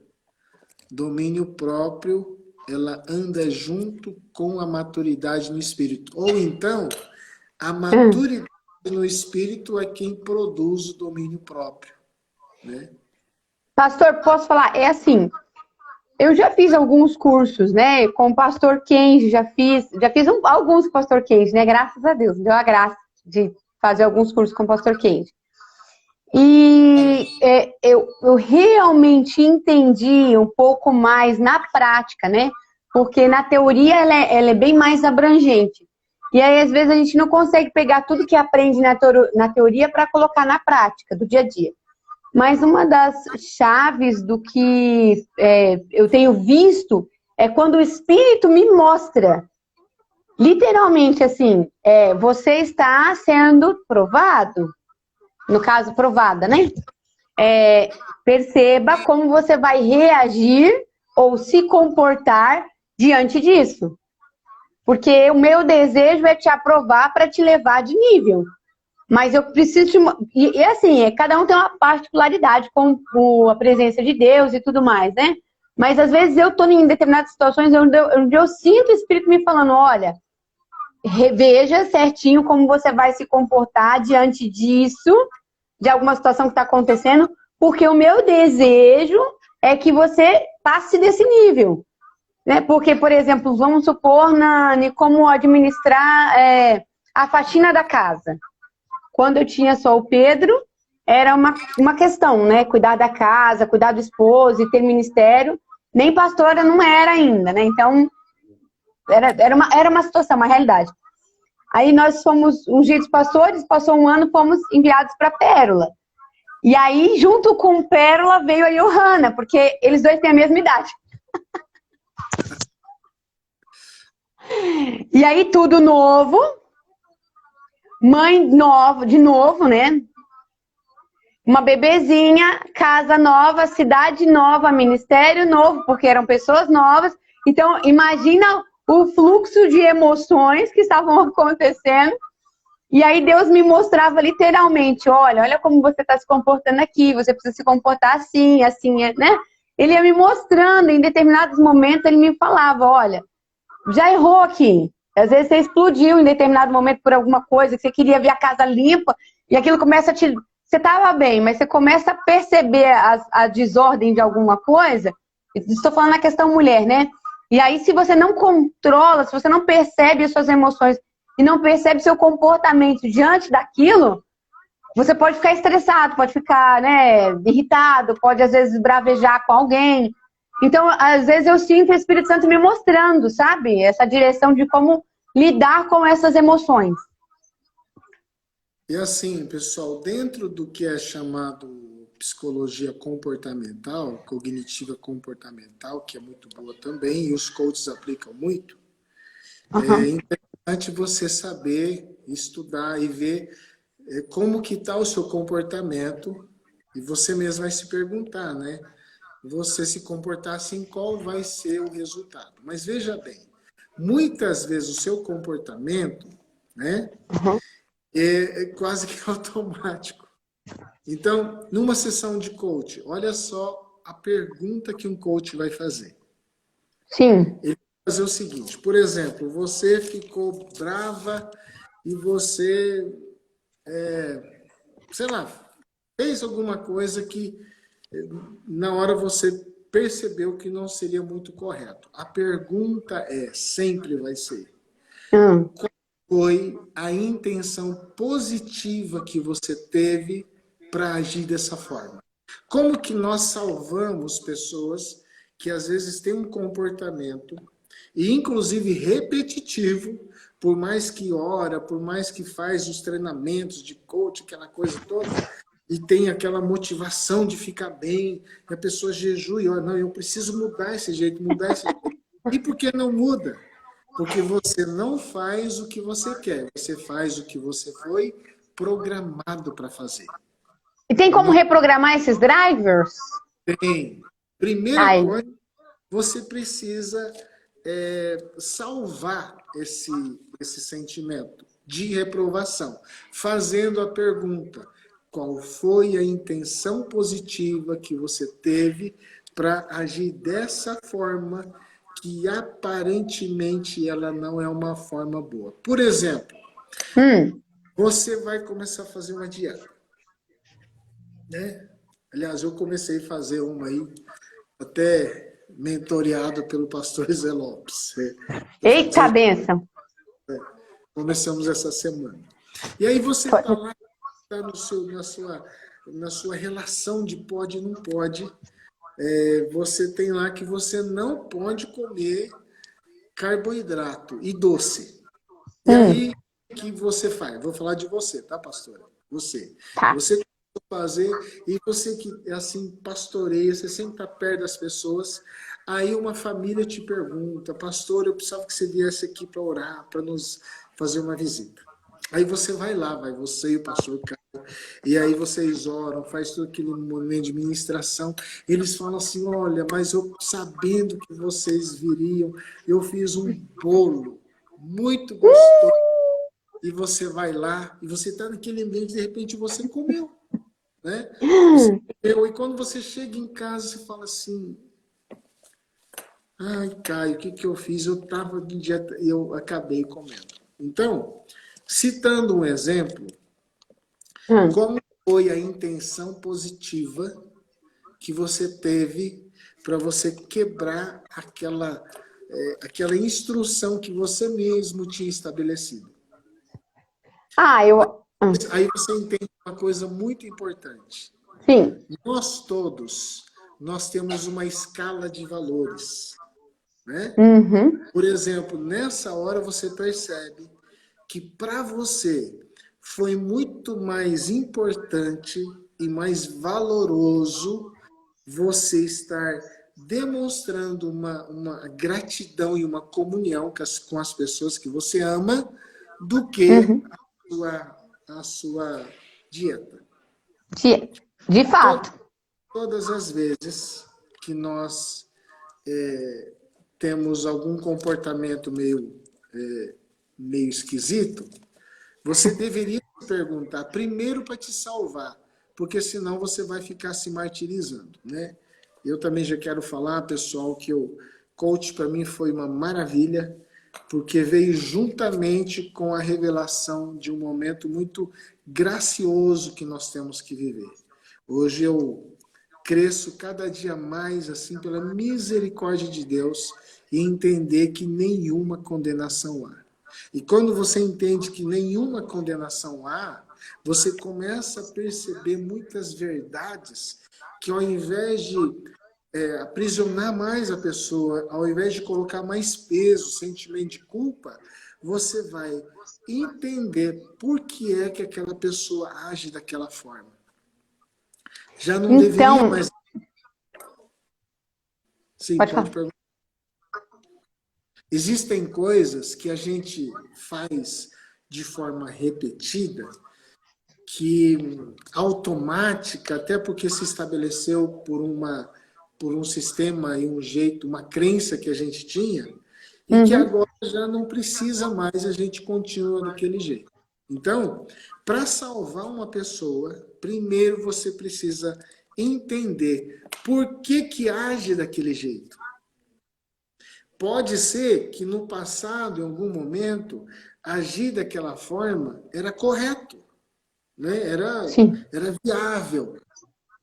S2: Domínio próprio, ela anda junto com a maturidade no espírito. Ou então, a maturidade no espírito é quem produz o domínio próprio, né?
S1: Pastor, posso falar? É assim, eu já fiz alguns cursos, né, com o pastor Kenji, alguns com o pastor Kenji, né, graças a Deus, deu a graça de fazer alguns cursos com o pastor Kenji. E eu realmente entendi um pouco mais na prática, né, porque na teoria ela é bem mais abrangente. E aí, às vezes, a gente não consegue pegar tudo que aprende na teoria para colocar na prática, do dia a dia. Mas uma das chaves do que eu tenho visto é quando o Espírito me mostra, literalmente assim, você está sendo provado, no caso, provada, né? Perceba como você vai reagir ou se comportar diante disso. Porque o meu desejo é te aprovar para te levar de nível. Mas eu preciso... E assim, cada um tem uma particularidade com a presença de Deus e tudo mais, né? Mas às vezes eu estou em determinadas situações onde eu sinto o Espírito me falando, olha, reveja certinho como você vai se comportar diante disso, de alguma situação que está acontecendo, porque o meu desejo é que você passe desse nível. Né? Porque, por exemplo, vamos supor como administrar a faxina da casa. Quando eu tinha só o Pedro, era uma questão, né? Cuidar da casa, cuidar do esposo e ter ministério. Nem pastora não era ainda, né? Então, era uma situação, uma realidade. Aí nós fomos ungidos pastores, passou um ano, fomos enviados para Pérola. E aí, junto com Pérola, veio a Johanna, porque eles dois têm a mesma idade. E aí, tudo novo, mãe nova, de novo, né? Uma bebezinha, casa nova, cidade nova, ministério novo, porque eram pessoas novas. Então, imagina o fluxo de emoções que estavam acontecendo. E aí Deus me mostrava literalmente, olha como você está se comportando aqui, você precisa se comportar assim, assim, né? Ele ia me mostrando, em determinados momentos ele me falava, olha, já errou aqui. Às vezes você explodiu em determinado momento por alguma coisa, que você queria ver a casa limpa, e aquilo começa a te... Você estava bem, mas você começa a perceber a desordem de alguma coisa. Estou falando na questão mulher, né? E aí, se você não controla, se você não percebe as suas emoções e não percebe seu comportamento diante daquilo, você pode ficar estressado, pode ficar, né, irritado, pode às vezes bravejar com alguém. Então, às vezes eu sinto o Espírito Santo me mostrando, sabe? Essa direção de como lidar com essas emoções.
S2: E assim, pessoal, dentro do que é chamado psicologia comportamental, cognitiva comportamental, que é muito boa também, e os coaches aplicam muito, é interessante você saber estudar e ver como que está o seu comportamento, e você mesmo vai se perguntar, né? Você se comportar assim, qual vai ser o resultado? Mas veja bem, muitas vezes o seu comportamento, né, é quase que automático. Então, numa sessão de coach, olha só a pergunta que um coach vai fazer.
S1: Sim.
S2: Ele vai fazer o seguinte, por exemplo, você ficou brava e você, sei lá, fez alguma coisa que na hora você percebeu que não seria muito correto. A pergunta sempre vai ser, qual foi a intenção positiva que você teve para agir dessa forma? Como que nós salvamos pessoas que às vezes têm um comportamento, e inclusive repetitivo, por mais que ora, por mais que faz os treinamentos de coach, aquela coisa toda, e tem aquela motivação de ficar bem, e a pessoa jejua e olha, não, eu preciso mudar esse jeito, mudar esse jeito. E por que não muda? Porque você não faz o que você quer, você faz o que você foi programado para fazer.
S1: E tem como reprogramar esses drivers?
S2: Tem. Primeira coisa, você precisa salvar esse sentimento de reprovação, fazendo a pergunta, qual foi a intenção positiva que você teve para agir dessa forma que aparentemente ela não é uma forma boa. Por exemplo, você vai começar a fazer uma dieta, né? Aliás, eu comecei a fazer uma aí, até mentoreado pelo pastor Zé Lopes.
S1: Eita, benção!
S2: Começamos essa semana. E aí você está lá, tá na sua relação de pode e não pode. Você tem lá que você não pode comer carboidrato e doce. E aí, o que você faz? Vou falar de você, tá, pastora? Você.
S1: Tá.
S2: Você fazer, e você que assim pastoreia, você sempre está perto das pessoas, aí uma família te pergunta, pastor, eu precisava que você viesse aqui para orar, para nos fazer uma visita. Aí você vai lá, vai você e o pastor Caio, e aí vocês oram, faz todo aquele momento de ministração, eles falam assim, olha, mas eu sabendo que vocês viriam, eu fiz um bolo muito gostoso, e você vai lá, e você está naquele ambiente, de repente você comeu. Né? E quando você chega em casa, você fala assim, ai, Caio, o que eu fiz? Eu estava de dieta e eu acabei comendo. Então, citando um exemplo, como foi a intenção positiva que você teve para você quebrar aquela instrução que você mesmo tinha estabelecido? Aí você entende uma coisa muito importante.
S1: Sim.
S2: Nós temos uma escala de valores, né? Por exemplo, nessa hora você percebe que para você foi muito mais importante e mais valoroso você estar demonstrando uma gratidão e uma comunhão com as pessoas que você ama do que a sua dieta.
S1: De fato.
S2: Todas as vezes que nós temos algum comportamento meio esquisito, você deveria se perguntar primeiro para te salvar, porque senão você vai ficar se martirizando, né? Eu também já quero falar, pessoal, que o coach para mim foi uma maravilha, porque veio juntamente com a revelação de um momento muito gracioso que nós temos que viver. Hoje eu cresço cada dia mais assim pela misericórdia de Deus e entender que nenhuma condenação há. E quando você entende que nenhuma condenação há, você começa a perceber muitas verdades que ao invés de aprisionar mais a pessoa, ao invés de colocar mais peso, sentimento de culpa, você vai entender por que é que aquela pessoa age daquela forma. Já não deveria mais... Sim, pode perguntar. Existem coisas que a gente faz de forma repetida, que automática, até porque se estabeleceu por um sistema e um jeito, uma crença que a gente tinha, e que agora já não precisa mais, a gente continua daquele jeito. Então, para salvar uma pessoa, primeiro você precisa entender por que age daquele jeito. Pode ser que no passado, em algum momento, agir daquela forma era correto, né? Era viável,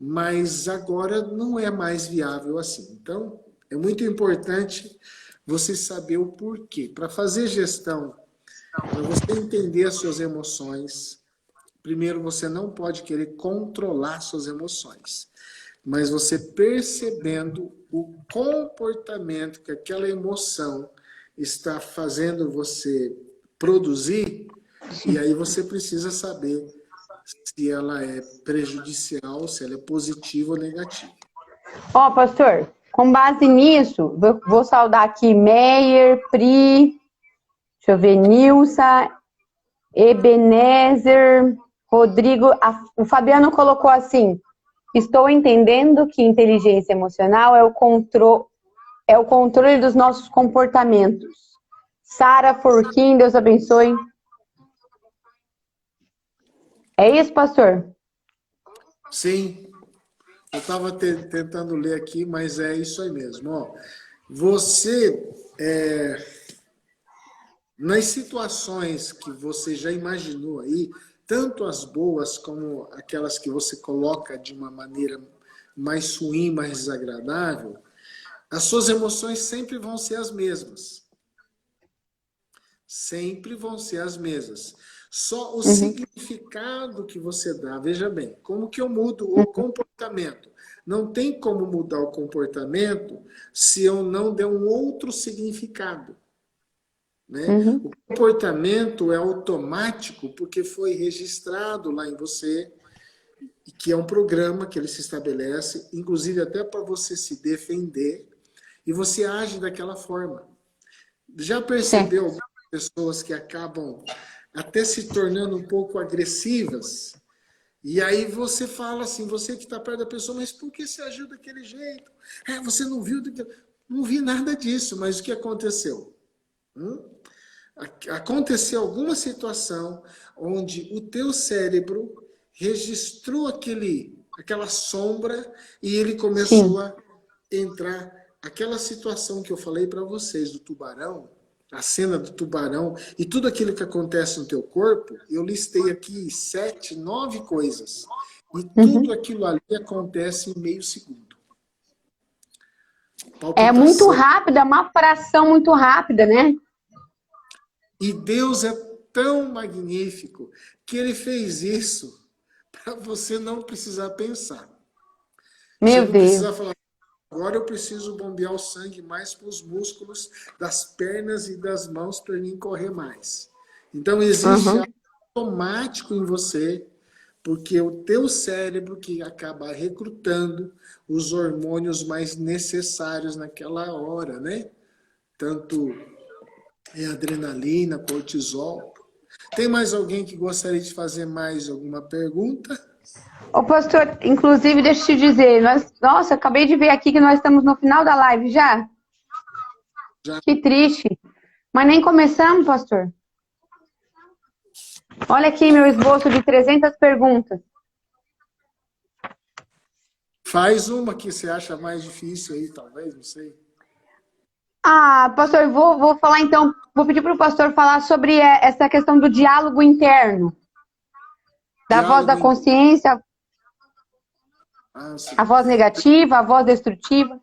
S2: mas agora não é mais viável assim. Então, é muito importante você saber o porquê. Para fazer gestão, para você entender as suas emoções, primeiro você não pode querer controlar suas emoções, mas você percebendo o comportamento que aquela emoção está fazendo você produzir, e aí você precisa saber se ela é prejudicial, se ela é positiva ou negativa.
S1: Pastor, com base nisso, vou saudar aqui Meyer, Pri, deixa eu ver, Nilsa, Ebenezer, Rodrigo. O Fabiano colocou assim: estou entendendo que inteligência emocional é o controle dos nossos comportamentos. Sara Forquim, Deus abençoe. É isso, pastor?
S2: Sim, eu estava tentando ler aqui, mas é isso aí mesmo. Ó, você, nas situações que você já imaginou aí, tanto as boas como aquelas que você coloca de uma maneira mais ruim, mais desagradável, as suas emoções sempre vão ser as mesmas. Sempre vão ser as mesmas. Só o significado que você dá, veja bem, como que eu mudo o comportamento? Não tem como mudar o comportamento se eu não der um outro significado. Né?
S1: Uhum.
S2: O comportamento é automático porque foi registrado lá em você, que é um programa que ele se estabelece, inclusive até para você se defender, e você age daquela forma. Já percebeu
S1: Certo.
S2: algumas pessoas que acabam até se tornando um pouco agressivas? E aí você fala assim, você que está perto da pessoa, mas por que você agiu daquele jeito? Você não viu? Não vi nada disso, mas o que aconteceu? Aconteceu alguma situação onde o teu cérebro registrou aquela sombra e ele começou
S1: Sim.
S2: a entrar. Aquela situação que eu falei para vocês do tubarão, a cena do tubarão e tudo aquilo que acontece no teu corpo, eu listei aqui 7, 9 coisas. E tudo
S1: Uhum.
S2: aquilo ali acontece em meio segundo.
S1: É muito
S2: Palpitação.
S1: rápido, é uma fração muito rápida, né?
S2: E Deus é tão magnífico que ele fez isso para você não precisar pensar. Você
S1: Meu
S2: não precisa
S1: Deus.
S2: falar, agora eu preciso bombear o sangue mais para os músculos das pernas e das mãos para mim correr mais. Então existe
S1: Uhum.
S2: algo automático em você, porque o teu cérebro que acaba recrutando os hormônios mais necessários naquela hora, né? Tanto adrenalina, cortisol. Tem mais alguém que gostaria de fazer mais alguma pergunta?
S1: Ô, pastor, inclusive, deixa eu te dizer, nossa, acabei de ver aqui que nós estamos no final da live já.
S2: Já
S1: Que triste. Mas nem começamos, pastor. Olha aqui meu esboço de 300 perguntas.
S2: faz uma que você acha mais difícil aí, talvez, não sei.
S1: Ah, pastor, vou falar então, vou pedir para o pastor falar sobre essa questão do diálogo interno, da voz da
S2: Diálogo em...
S1: consciência,
S2: Ah,
S1: a
S2: sim.
S1: voz negativa, a voz destrutiva.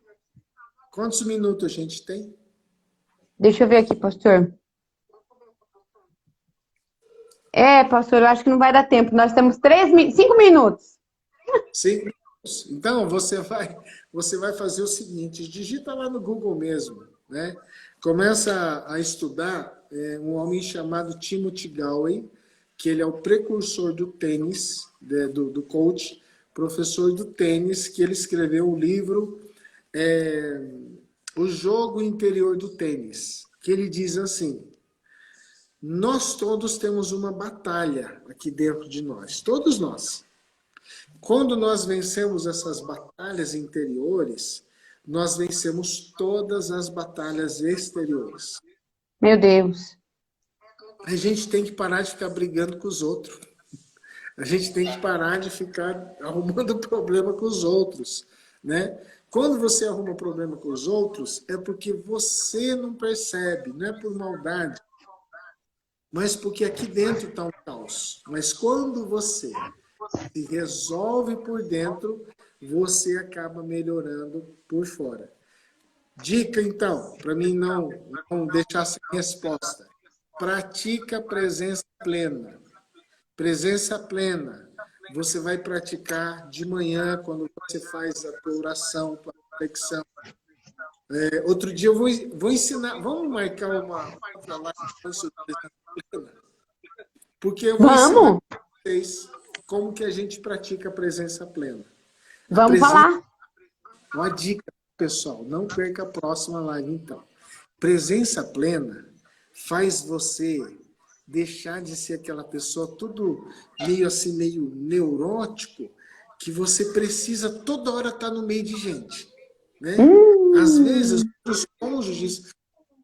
S2: Quantos minutos a gente tem?
S1: Deixa eu ver aqui, pastor. Pastor, eu acho que não vai dar tempo. Nós temos 5 minutos.
S2: 5 minutos. Então, você vai fazer o seguinte, digita lá no Google mesmo, né? Começa a estudar um homem chamado Timothy Galway, que ele é o precursor do tênis, do coach, professor do tênis, que ele escreveu o livro O Jogo Interior do Tênis, que ele diz assim, nós todos temos uma batalha aqui dentro de nós, todos nós. Quando nós vencemos essas batalhas interiores, nós vencemos todas as batalhas exteriores.
S1: Meu Deus.
S2: A gente tem que parar de ficar brigando com os outros. A gente tem que parar de ficar arrumando problema com os outros, né? Quando você arruma problema com os outros, é porque você não percebe, não é por maldade, mas porque aqui dentro está um caos. Mas quando você se resolve por dentro, você acaba melhorando por fora. Dica, então, para mim não deixar sem resposta. Pratica presença plena. Presença plena. Você vai praticar de manhã, quando você faz a tua oração, a tua reflexão. Outro dia eu vou ensinar, vamos marcar uma outra live sobre presença plena? Porque eu vou ensinar
S1: Vamos?
S2: para vocês como que a gente pratica a presença plena. A
S1: Vamos
S2: presença,
S1: falar.
S2: uma dica, pessoal, não perca a próxima live, então. Presença plena faz você deixar de ser aquela pessoa tudo meio assim, meio neurótico, que você precisa toda hora estar no meio de gente, né? Às vezes, os cônjuges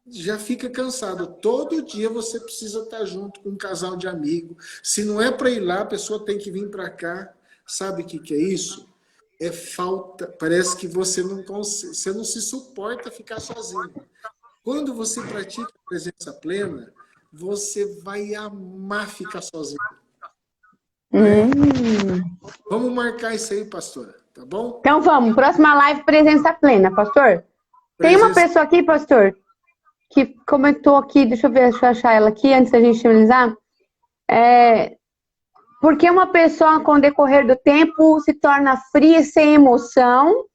S2: já fica cansado. Todo dia você precisa estar junto com um casal de amigos. Se não é para ir lá, a pessoa tem que vir para cá. Sabe o que que é isso? É falta, parece que você não se suporta ficar sozinho. Quando você pratica a presença plena, você vai amar ficar sozinho. Né?
S1: Hum.
S2: Vamos marcar isso aí, pastora, tá bom?
S1: Então vamos, próxima live presença plena, pastor. Tem uma
S2: Presença.
S1: pessoa aqui, pastor, que comentou aqui, deixa eu achar ela aqui antes da gente finalizar. Por que uma pessoa com o decorrer do tempo se torna fria e sem emoção?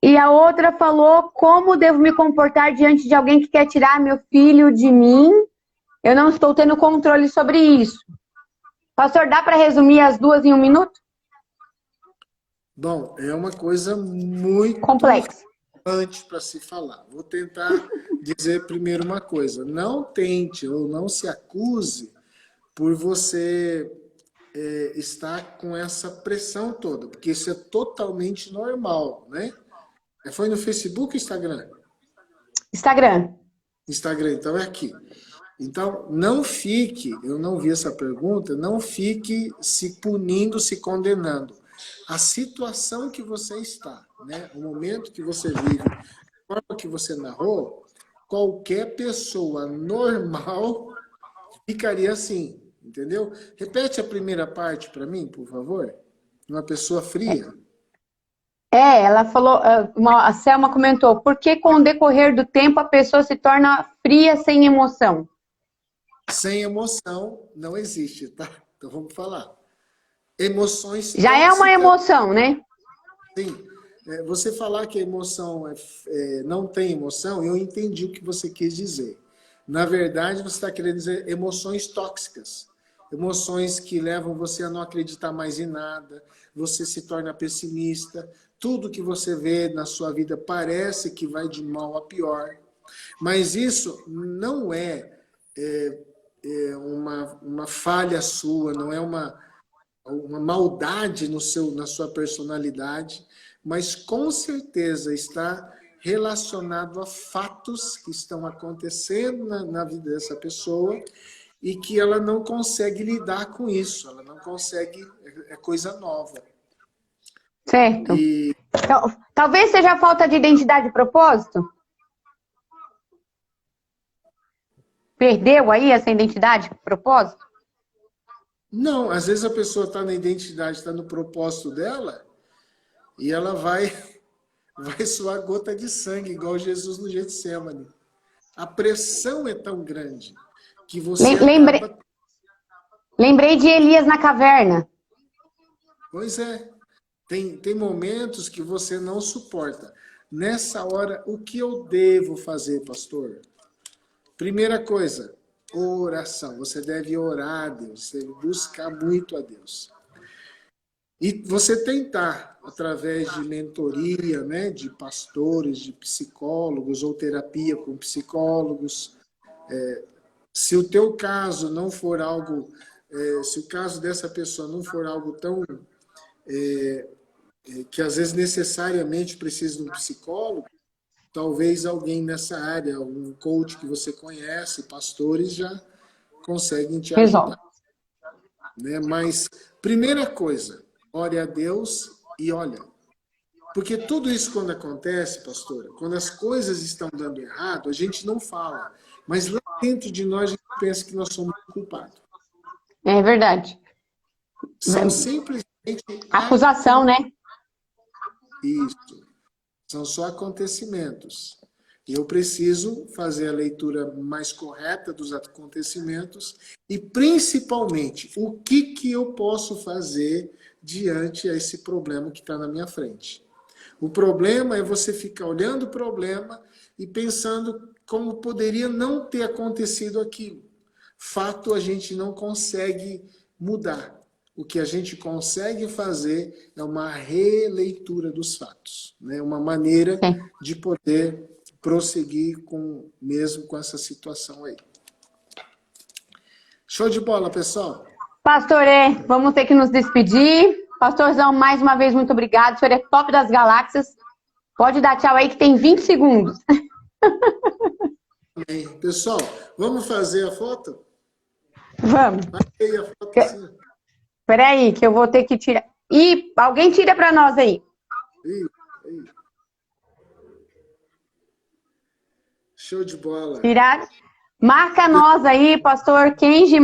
S1: E a outra falou, como devo me comportar diante de alguém que quer tirar meu filho de mim? Eu não estou tendo controle sobre isso. Pastor, dá para resumir as duas em 1 minuto?
S2: Bom, é uma coisa muito
S1: Complexo.
S2: importante para se falar. Vou tentar dizer primeiro uma coisa. Não tente ou não se acuse por você estar com essa pressão toda, porque isso é totalmente normal, né? Foi no Facebook ou Instagram?
S1: Instagram.
S2: Instagram, então é aqui. Então, não fique, eu não vi essa pergunta, não fique se punindo, se condenando. A situação que você está, né? O momento que você vive, a forma que você narrou, qualquer pessoa normal ficaria assim, entendeu? Repete a primeira parte para mim, por favor. Uma pessoa fria.
S1: Ela falou, a Selma comentou, por que com o decorrer do tempo a pessoa se torna fria sem emoção?
S2: Sem emoção não existe, tá? Então vamos falar. Emoções
S1: Já é uma
S2: tóxicas.
S1: emoção, né?
S2: Sim. Você falar que a emoção não tem emoção, eu entendi o que você quis dizer. Na verdade, você está querendo dizer emoções tóxicas. Emoções que levam você a não acreditar mais em nada, você se torna pessimista, tudo que você vê na sua vida parece que vai de mal a pior. Mas isso não é uma falha sua, não é uma maldade na sua personalidade, mas com certeza está relacionado a fatos que estão acontecendo na vida dessa pessoa e que ela não consegue lidar com isso, ela não consegue, é coisa nova.
S1: Certo.
S2: E
S1: Então, talvez seja falta de identidade e propósito? Perdeu aí essa identidade e propósito?
S2: não, às vezes a pessoa está na identidade, está no propósito dela, e ela vai suar gota de sangue, igual Jesus no Getsemane. A pressão é tão grande que você acaba...
S1: Lembrei de Elias na caverna.
S2: Pois é. Tem momentos que você não suporta. Nessa hora, o que eu devo fazer, pastor? Primeira coisa, oração. Você deve orar a Deus, você deve buscar muito a Deus. E você tentar, através de mentoria, né, de pastores, de psicólogos, ou terapia com psicólogos, se o teu caso não for algo, se o caso dessa pessoa não for algo tão, que às vezes necessariamente precisa de um psicólogo, talvez alguém nessa área, um coach que você conhece, pastores já conseguem te ajudar. Né? Mas, primeira coisa, ore a Deus e olha. Porque tudo isso quando acontece, pastora, quando as coisas estão dando errado, a gente não fala. Mas lá dentro de nós, a gente pensa que nós somos culpados.
S1: É verdade.
S2: São simplesmente...
S1: Acusação, né?
S2: Isso. São só acontecimentos. E eu preciso fazer a leitura mais correta dos acontecimentos e, principalmente, o que eu posso fazer diante a esse problema que está na minha frente. O problema é você ficar olhando o problema e pensando como poderia não ter acontecido aquilo. Fato a gente não consegue mudar. O que a gente consegue fazer é uma releitura dos fatos, né? Uma maneira de poder prosseguir mesmo com essa situação aí. Show de bola, pessoal.
S1: Pastor, vamos ter que nos despedir. Pastorzão, mais uma vez, muito obrigado. O senhor é top das galáxias. Pode dar tchau aí que tem 20 segundos.
S2: Pessoal, vamos fazer a foto?
S1: Vamos.
S2: Marquei a foto assim.
S1: Peraí, que eu vou ter que tirar. Ih, alguém tira pra nós aí.
S2: Ih, ih. Show de bola.
S1: Tirar. Marca nós aí, pastor Kenji